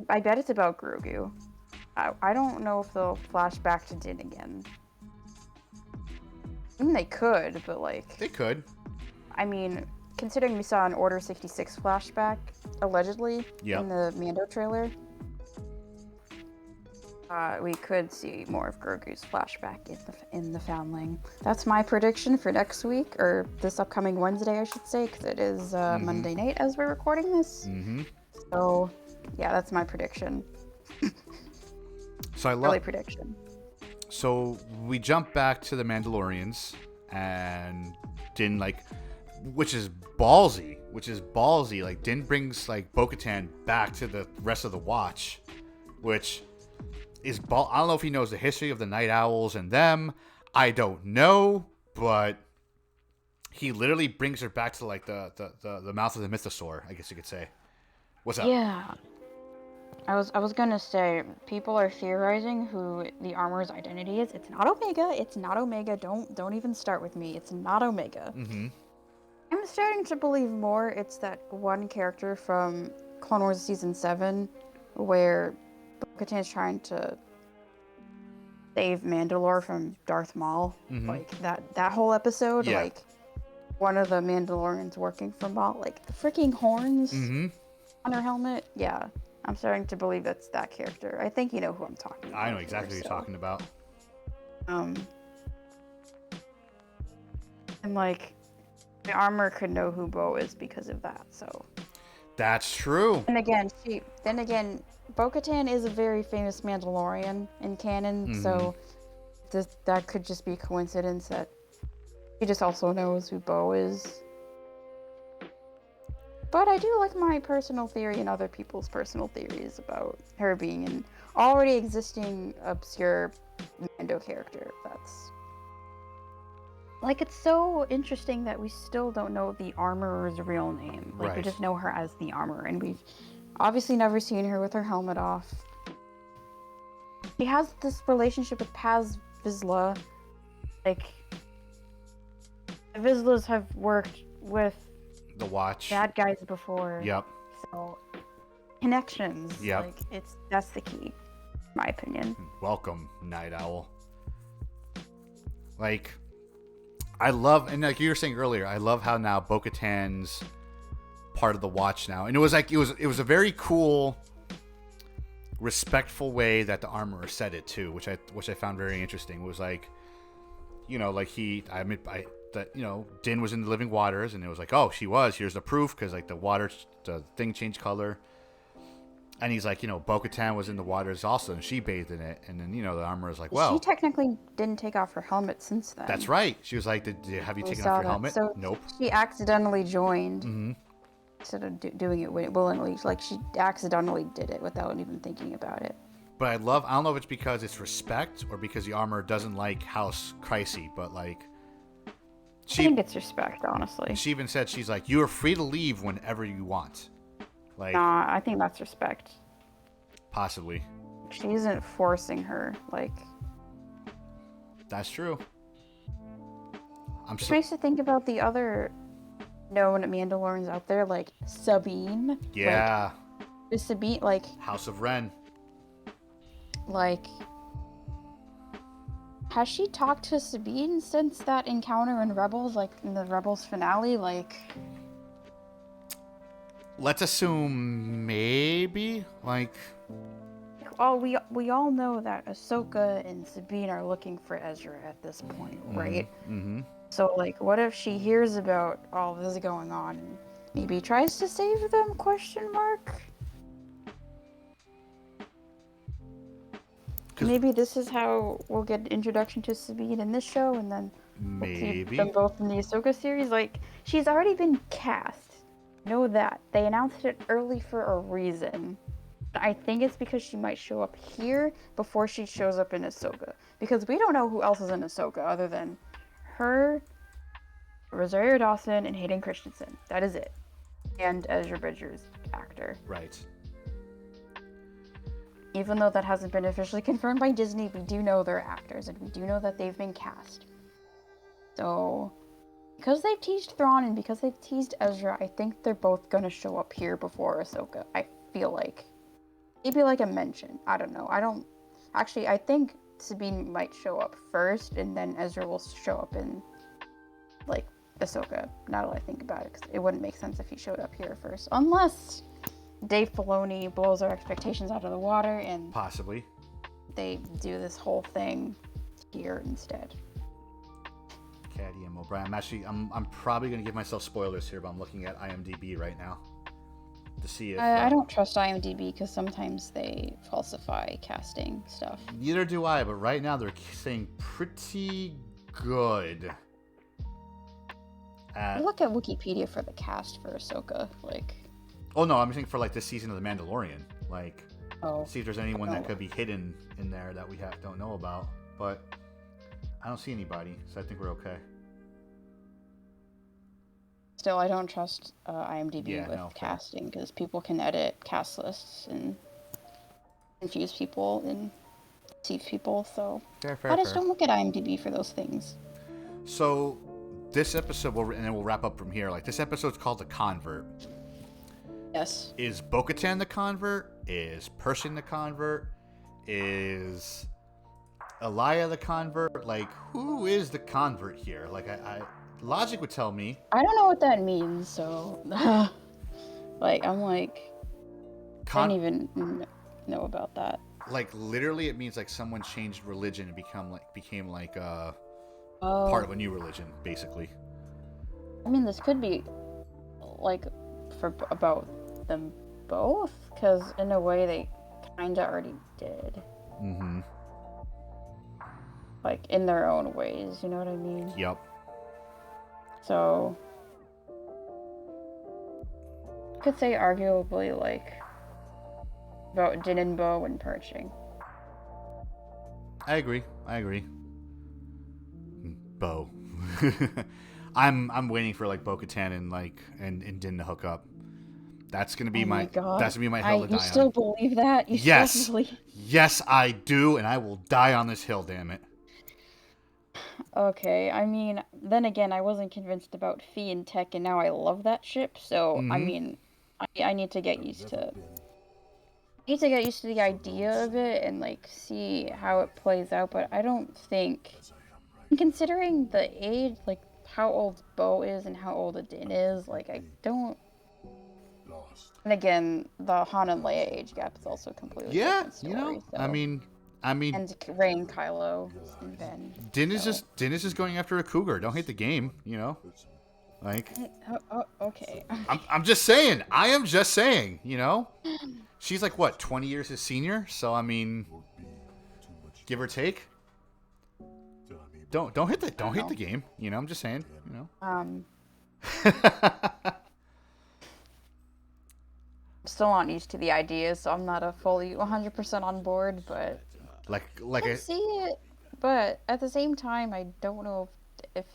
I bet it's about Grogu. I don't know if they'll flash back to Din again. I mean, they could, but like... They could. I mean, considering we saw an Order 66 flashback, allegedly, in the Mando trailer. We could see more of Grogu's flashback in the Foundling. That's my prediction for next week, or this upcoming Wednesday, I should say, because it is Monday night as we're recording this. Mm-hmm. So, yeah, that's my prediction. So Early prediction. So we jump back to the Mandalorians, and Din, like, which is ballsy. Like, Din brings, like, Bo-Katan back to the rest of the Watch, which is I don't know if he knows the history of the Night Owls and them. I don't know, but he literally brings her back to, like, the mouth of the Mythosaur, I guess you could say. What's up? Yeah. I was gonna say, people are theorizing who the armor's identity is. It's not Omega. It's not Omega. Don't even start with me. It's not Omega. Mm-hmm. I'm starting to believe more it's that one character from Clone Wars Season 7 where Bo-Katan's trying to save Mandalore from Darth Maul. Mm-hmm. Like, that whole episode, yeah. like, one of the Mandalorians working for Maul, like, the freaking horns on her helmet. Yeah. I'm starting to believe that's that character. I think you know who I'm talking about. I know exactly what you're talking about. And like, the armor could know who Bo is because of that, so. That's true. And again, Bo-Katan is a very famous Mandalorian in canon, so that could just be coincidence that he just also knows who Bo is. But I do like my personal theory and other people's personal theories about her being an already existing obscure Mando character. That's like, it's so interesting that we still don't know the Armorer's real name. Like, right. We just know her as the Armorer, and we've obviously never seen her with her helmet off. She has this relationship with Paz Vizsla. Like, the Vizslas have worked with the Watch bad guys before. Yep. So connections. Yep. Like, that's the key, in my opinion. Welcome, Night Owl. Like, I love, and like you were saying earlier, I love how now Bo-Katan's part of the Watch now, and it was a very cool, respectful way that the Armorer said it too, which I found very interesting. It was like, you know, like that, you know, Din was in the living waters, and it was like, oh, she was. Here's the proof, because like the thing changed color, and he's like, you know, Bo-Katan was in the waters also, and she bathed in it, and then, you know, the Armorer is like, well, she technically didn't take off her helmet since then. That's right. She was like, have you taken off your helmet? So nope. She accidentally joined. Mm-hmm. Instead of doing it willingly, like, she accidentally did it without even thinking about it. But I don't know if it's because it's respect or because the Armorer doesn't like House Creisy, but like, I think it's respect, honestly. She even said, she's like, you are free to leave whenever you want. Like, nah, I think that's respect. Possibly. She isn't forcing her, like. That's true. It makes you think about the other known Mandalorians out there, like Sabine. Yeah. Like, is Sabine, like. House of Ren. Like. Has she talked to Sabine since that encounter in Rebels, like in the Rebels finale? Like, let's assume maybe. Like, well, we all know that Ahsoka and Sabine are looking for Ezra at this point, right? Mm-hmm. So, like, what if she hears about all this going on and maybe tries to save them? Question mark. Maybe this is how we'll get an introduction to Sabine in this show, and then we'll keep them both in the Ahsoka series. Like, she's already been cast. Know that. They announced it early for a reason. I think it's because she might show up here before she shows up in Ahsoka. Because we don't know who else is in Ahsoka other than her, Rosario Dawson, and Hayden Christensen. That is it. And Ezra Bridger's actor. Right. Even though that hasn't been officially confirmed by Disney, we do know they're actors, and we do know that they've been cast. So, because they've teased Thrawn and because they've teased Ezra, I think they're both gonna show up here before Ahsoka. I feel like. Maybe like a mention. I don't know. I think Sabine might show up first, and then Ezra will show up in, like, Ahsoka. Now that I think about it, because it wouldn't make sense if he showed up here first. Unless Dave Filoni blows our expectations out of the water and possibly they do this whole thing here instead. Caddy M. O'Brien. I'm probably gonna give myself spoilers here, but I'm looking at IMDb right now to see if. I don't trust IMDb because sometimes they falsify casting stuff. Neither do I, but right now they're saying pretty good. Look at Wikipedia for the cast for Ahsoka, like. Oh no, I'm thinking for like this season of The Mandalorian, like. Oh. See if there's anyone that could be hidden in there that we don't know about, but I don't see anybody, so I think we're okay. Still, I don't trust IMDb with casting because people can edit cast lists and confuse people and deceive people. So I just don't look at IMDb for those things. So this episode, and then we'll wrap up from here. Like this episode's called The Convert. Yes. Is Bo-Katan the convert? Is Pershing the convert? Is Elia the convert? Like, who is the convert here? Like, I logic would tell me. I don't know what that means, so like I don't even know about that. Like literally, it means like someone changed religion and became like part of a new religion, basically. I mean, this could be like about them both, because in a way they kind of already did. Mm-hmm. Like in their own ways, you know what I mean? Yep. So I could say arguably like about Din and Bo and Pershing. I agree. Bo. I'm waiting for like Bo-Katan and Din to hook up. That's gonna be my God. That's gonna be my hill to die on. You still believe that? Yes, I do, and I will die on this hill. Damn it. Okay, I mean, then again, I wasn't convinced about Fee and Tech, and now I love that ship. So I mean, I need to get used to. The idea of it and like see how it plays out. But I don't think, considering the age, like how old Bo is and how old Din is, like I don't. And again, the Han and Leia age gap is also completely different story, you know, so. I mean, and Rey and Kylo and Ben. Din is just going after a cougar. Don't hate the game, you know, like. Okay. I'm just saying. I am just saying. You know, she's like what 20 years his senior, so I mean, give or take. Don't hit the game. You know, I'm just saying. You know. Still not used to the idea, so I'm not a fully 100% on board, but I see it. But at the same time, I don't know if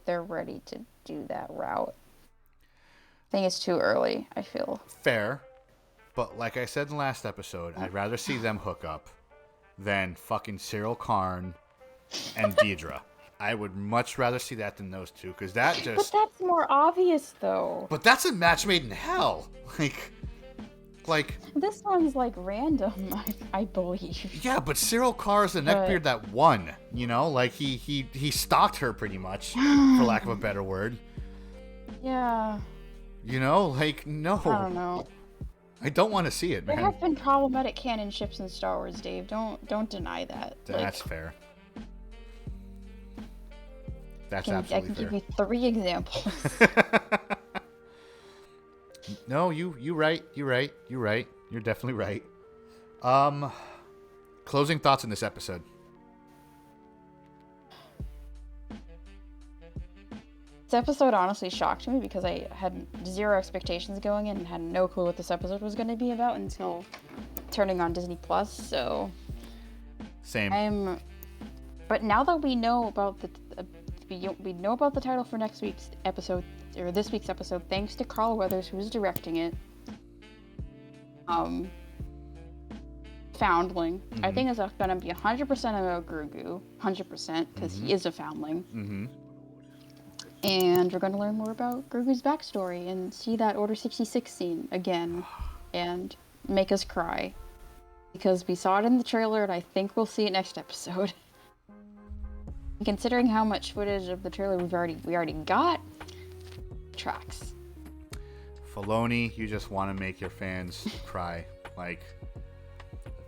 they're ready to do that route. I think it's too early, I feel. Fair, but like I said in the last episode, I'd rather see them hook up than fucking Cyril Karn and Deidre. I would much rather see that than those two, because that just. But that's more obvious, though. But that's a match made in hell. Like this one's like random, I believe. Yeah, but Cyril Carr is the neckbeard that won. You know, like he stalked her pretty much, for lack of a better word. Yeah. You know, like no. I don't know. I don't want to see it, man. There have been problematic canon ships in Star Wars, Dave. Don't deny that. That's fair. That's absolutely fair. I can give you 3 examples. No, you're right. You're definitely right. Closing thoughts on this episode. This episode honestly shocked me because I had 0 expectations going in and had no clue what this episode was going to be about until turning on Disney Plus. So same. But now that we know about we know about the title for next week's episode, or this week's episode, thanks to Carl Weathers, who's directing it. Foundling. Mm-hmm. I think it's going to be 100% about Grogu. 100%, because he is a foundling. Mm-hmm. And we're going to learn more about Grogu's backstory and see that Order 66 scene again and make us cry. Because we saw it in the trailer, and I think we'll see it next episode. Considering how much footage of the trailer we already got, tracks. Filoni, you just want to make your fans cry. Like,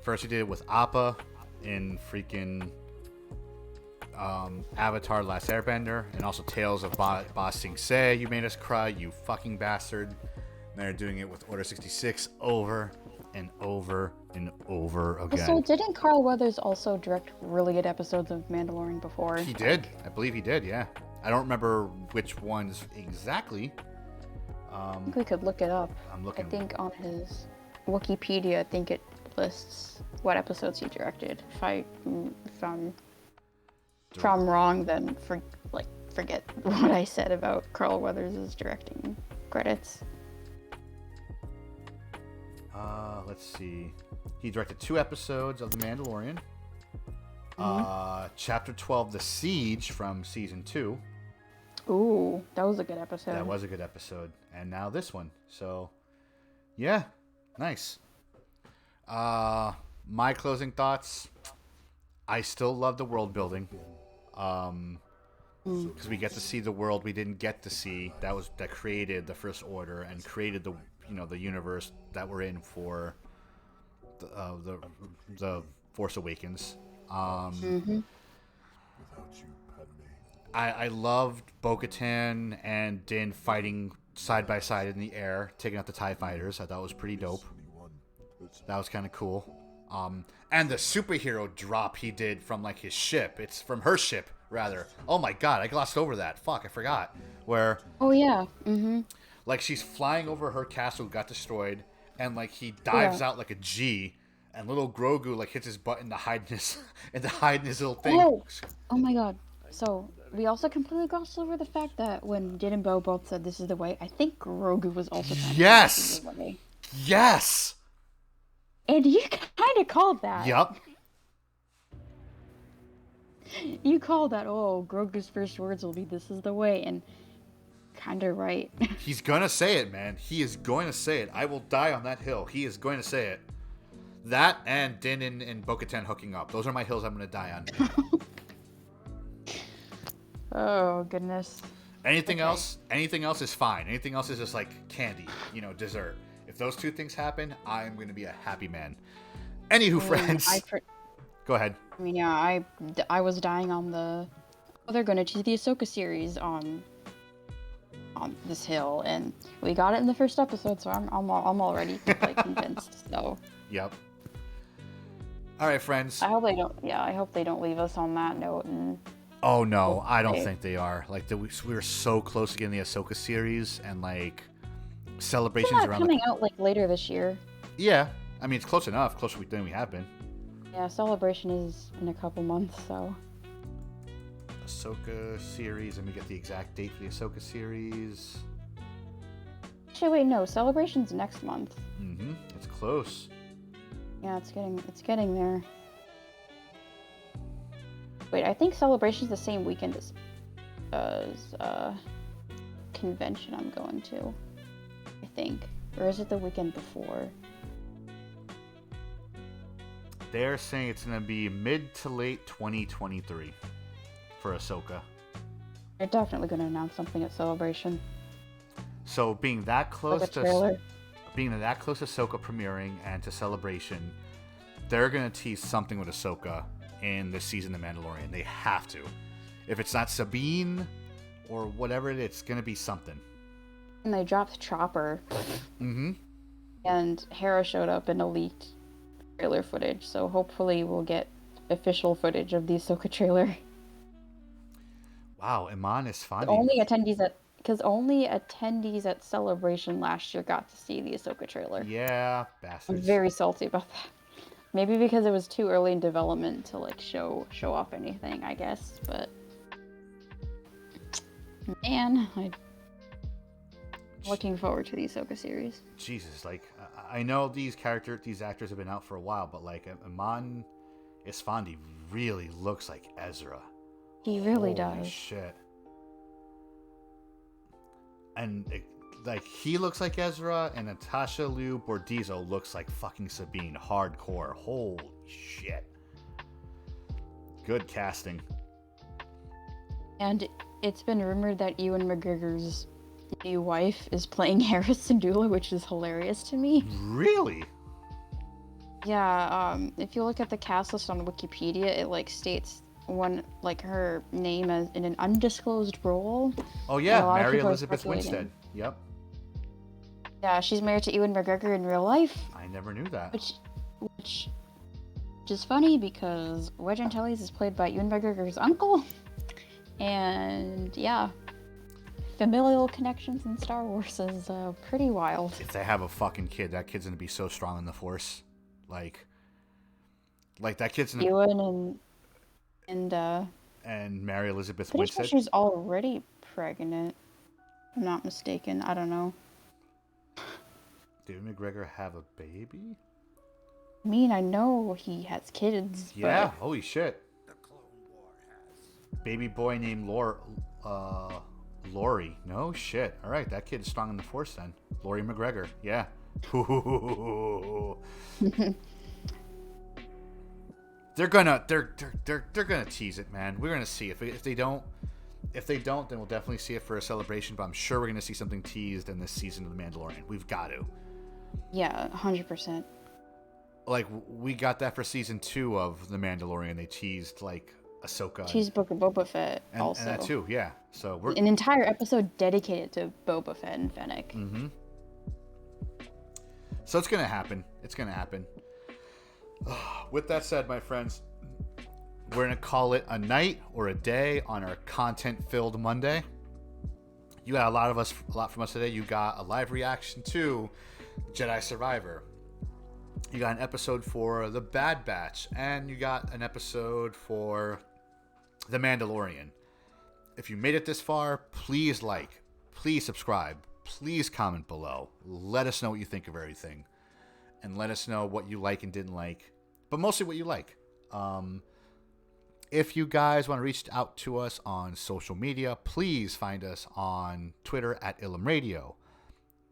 first you did it with Appa, in freaking Avatar: Last Airbender, and also Tales of Ba Sing Se. You made us cry, you fucking bastard. And they're doing it with Order 66 over and over and over again. So didn't Carl Weathers also direct really good episodes of Mandalorian before? He did. I believe he did, yeah. I don't remember which ones exactly. I think we could look it up. I'm looking. I think on his Wikipedia, I think it lists what episodes he directed. If I'm wrong, then forget what I said about Carl Weathers' directing credits. Let's see. He directed 2 episodes of The Mandalorian. Chapter 12, The Siege from season 2. Ooh, that was a good episode. That was a good episode. And now this one. So, yeah, nice. My closing thoughts. I still love the world building. Because we get to see the world we didn't get to see. That created the First Order and created the universe that we're in for the Force Awakens. I loved Bo-Katan and Din fighting side by side in the air, taking out the TIE fighters. I thought it was pretty dope. That was kind of cool. And the superhero drop he did from like his ship. It's from her ship, rather. Oh my god, I glossed over that. Fuck, I forgot. Where? Oh yeah. Like she's flying over her castle, got destroyed, and like he dives out like a G, and little Grogu like hits his button to hide in his little thing. Oh my god. So we also completely glossed over the fact that when Din and Bo both said this is the way, I think Grogu was also saying yes, this is the way. Yes. And you kind of called that. Yup. You called that. Oh, Grogu's first words will be "This is the way," and kind of right. He's gonna say it, man. He is going to say it. I will die on that hill. He is going to say it. That and Din and Bo-Katan hooking up. Those are my hills I'm gonna die on. Oh goodness. Anything else is fine. Anything else is just like candy, dessert. If those 2 things happen, I'm going to be a happy man. Anywho, friends. Go ahead. I mean, yeah, I was dying on the... Oh, they're going to choose the Ahsoka series on this hill, and we got it in the first episode, so I'm already like convinced. So. Yep. All right, friends. I hope they don't leave us on that note. And oh no, I don't think they are. Like we were so close to getting the Ahsoka series, and like celebrations it's not around coming out like later this year. Yeah, I mean it's close enough, closer than we have been. Yeah, Celebration is in a couple months, so. Ahsoka series. Let me get the exact date for the Ahsoka series. Actually, wait, no. Celebration's next month. It's close. Yeah, it's getting there. Wait, I think Celebration's the same weekend as convention I'm going to. I think, or is it the weekend before? They're saying it's going to be mid to late 2023 for Ahsoka. They're definitely going to announce something at Celebration. So being that close like to Ahsoka premiering and to Celebration, they're going to tease something with Ahsoka in this season of Mandalorian. They have to. If it's not Sabine or whatever it is, it's going to be something. And they dropped Chopper. And Hera showed up in a leaked trailer footage, so hopefully we'll get official footage of the Ahsoka trailer. Wow, Iman is fine. Only attendees at Celebration last year got to see the Ahsoka trailer. Yeah, bastards. I'm very salty about that. Maybe because it was too early in development to like show off anything, I guess. But man, I'm looking forward to the Ahsoka series. Jesus, like I know these actors have been out for a while, but like Iman Isfandi really looks like Ezra. He really Holy does. Shit. And like he looks like Ezra, and Natasha Liu Bordizzo looks like fucking Sabine, hardcore. Holy shit. Good casting. And it's been rumored that Ewan McGregor's new wife is playing Hera Syndulla, which is hilarious to me. Really? Yeah, if you look at the cast list on Wikipedia, it like states her name as in an undisclosed role, Oh and a yeah, lot of Mary people are Elizabeth Winstead. speculating. Yep. Yeah, she's married to Ewan McGregor in real life, I never knew that. which is funny because Wedge Antilles is played by Ewan McGregor's uncle, and yeah, familial connections in Star Wars is pretty wild. If they have a fucking kid, that kid's gonna be so strong in the Force. Like that kid's gonna. Ewan and And Mary Elizabeth pretty sure Winstead. she's already pregnant. If I'm not mistaken. I don't know. Did McGregor have a baby? I mean, I know he has kids. Yeah. But... Holy shit. Baby boy named Lori. No shit. All right, that kid is strong in the Force then. Lori McGregor. Yeah. They're gonna tease it, man. We're gonna see if they don't. If they don't, then we'll definitely see it for a celebration. But I'm sure we're gonna see something teased in this season of The Mandalorian. We've got to. Yeah, 100%. Like we got that for season 2 of The Mandalorian. They teased like Ahsoka. Teased Book of Boba Fett also. And that too, yeah. So we're an entire episode dedicated to Boba Fett and Fennec. Mm-hmm. So it's gonna happen. It's gonna happen. With that said, my friends, we're gonna call it a night or a day on our content-filled Monday. You got a lot from us today. You got a live reaction to Jedi Survivor. You got an episode for The Bad Batch, and you got an episode for The Mandalorian. If you made it this far, please like, please subscribe, please comment below. Let us know what you think of everything, and let us know what you like and didn't like, but mostly what you like. If you guys want to reach out to us on social media, please find us on Twitter at Ilum Radio,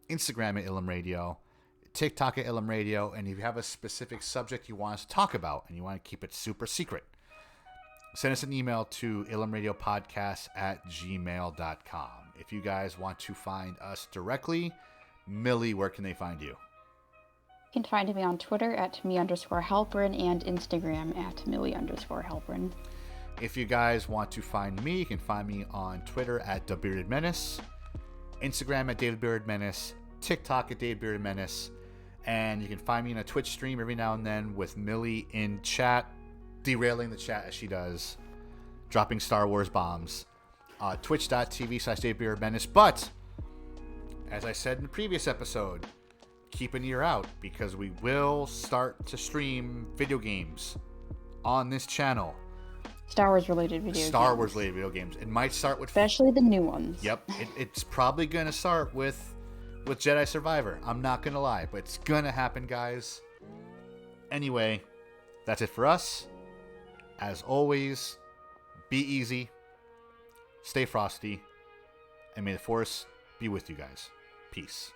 Instagram at Ilum Radio, TikTok at Ilum Radio, and if you have a specific subject you want us to talk about and you want to keep it super secret, send us an email to ilumradiopodcast@gmail.com. If you guys want to find us directly, Millie, where can they find you? You can find me on Twitter at me_Halpern and Instagram at Millie_Halpern. If you guys want to find me, you can find me on Twitter at The Bearded Menace, Instagram at David Bearded Menace, TikTok at David Bearded Menace, and you can find me in a Twitch stream every now and then with Millie in chat, derailing the chat as she does, dropping Star Wars bombs. Twitch.tv/David Bearded Menace. But, as I said in the previous episode, keep an ear out because we will start to stream video games on this channel. Star Wars related video games. It might start with... especially the new ones. Yep. It's probably going to start with Jedi Survivor. I'm not going to lie, but it's going to happen, guys. Anyway, that's it for us. As always, be easy, stay frosty, and may the Force be with you guys. Peace.